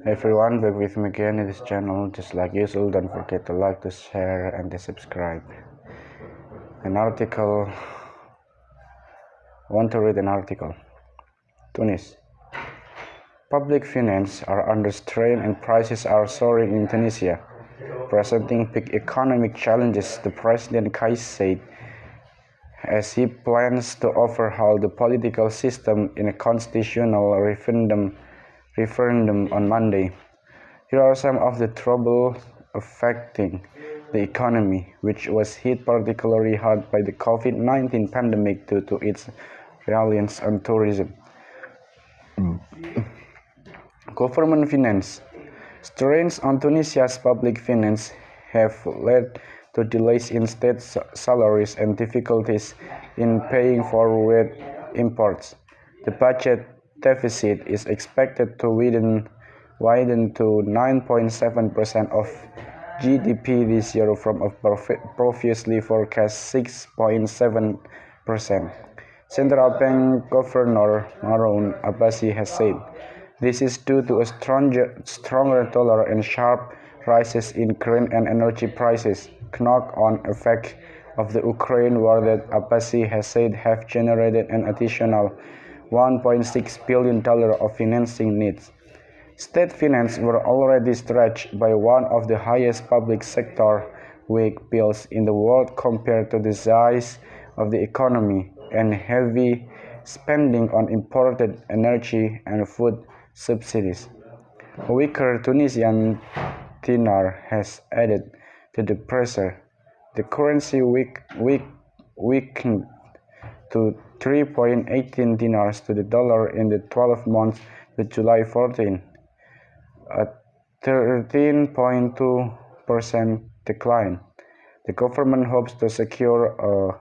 Everyone, back with me again in this channel. Just like usual, don't forget to like, to share, and to subscribe. I want to read an article. Tunis. Public finance are under strain and prices are soaring in Tunisia. Presenting big economic challenges, the President Kais said, as he plans to overhaul the political system in a constitutional referendum on Monday. Here are some of the troubles affecting the economy, which was hit particularly hard by the COVID-19 pandemic due to its reliance on tourism. Government finance. Strains on Tunisia's public finance have led to delays in state salaries and difficulties in paying for wheat imports. The budget deficit is expected to widen to 9.7% of GDP this year from a previously forecast 6.7%. Central Bank Governor Maroun Abbasi has said this is due to a stronger dollar and sharp rises in grain and energy prices. Knock-on effect of the Ukraine war that Abbasi has said have generated an additional $1.6 billion of financing needs. State finance were already stretched by one of the highest public sector wage bills in the world compared to the size of the economy and heavy spending on imported energy and food subsidies. A weaker Tunisian dinar has added to the pressure. The currency weakened to 3.18 dinars to the dollar in the 12 months to July 14, a 13.2% decline. The government hopes to secure a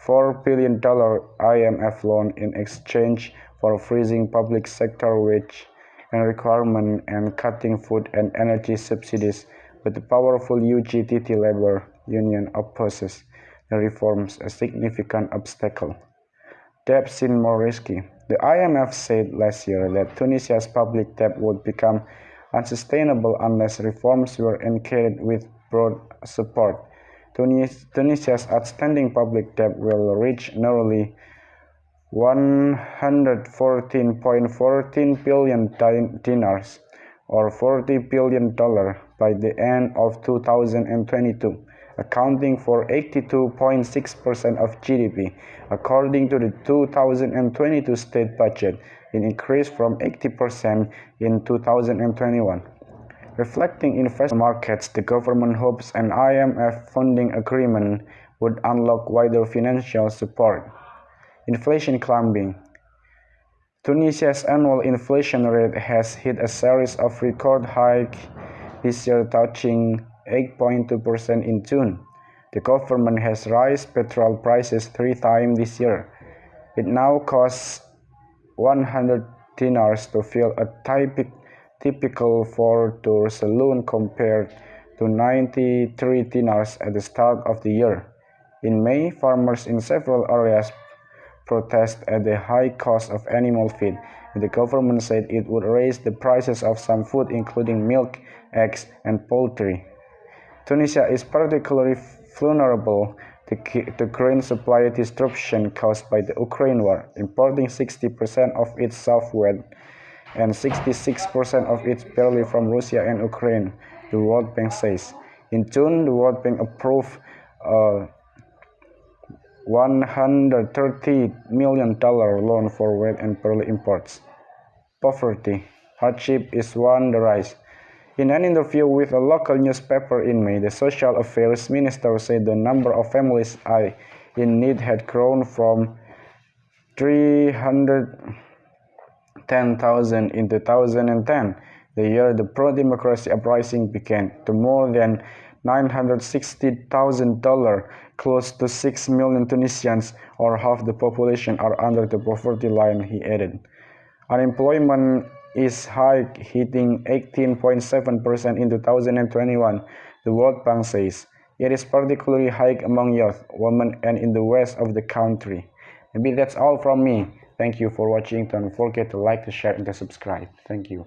$4 billion IMF loan in exchange for freezing public sector wage and requirement and cutting food and energy subsidies, but the powerful UGTT labor union opposes the reforms, a significant obstacle. Debt seemed more risky. The IMF said last year that Tunisia's public debt would become unsustainable unless reforms were encouraged with broad support. Tunisia's outstanding public debt will reach nearly $114.14 billion dinars, or $40 billion by the end of 2022, accounting for 82.6% of GDP, according to the 2022 state budget, an increase from 80% in 2021. Reflecting investment markets, the government hopes an IMF funding agreement would unlock wider financial support. Inflation climbing. Tunisia's annual inflation rate has hit a series of record highs this year, touching 8.2% in June. The government has raised petrol prices 3 times this year. It now costs 100 dinars to fill a typical four-door saloon compared to 93 dinars at the start of the year. In May, farmers in several areas protested at the high cost of animal feed, and the government said it would raise the prices of some food including milk, eggs, and poultry. Tunisia is particularly vulnerable to grain supply disruption caused by the Ukraine war, importing 60% of its software and 66% of its barley from Russia and Ukraine, the World Bank says. In June, the World Bank approved a $130 million loan for wheat and barley imports. Poverty, hardship is on the rise. In an interview with a local newspaper in May, the Social Affairs Minister said the number of families in need had grown from 310,000 in 2010, the year the pro-democracy uprising began, to more than $960,000. Close to 6 million Tunisians, or half the population, are under the poverty line, he added. Unemployment is high, hitting 18.7% in 2021, the World Bank says. It is particularly high among youth, women, and in the west of the country. Maybe that's all from me. Thank you for watching. Don't forget to like, to share, and to subscribe. Thank you.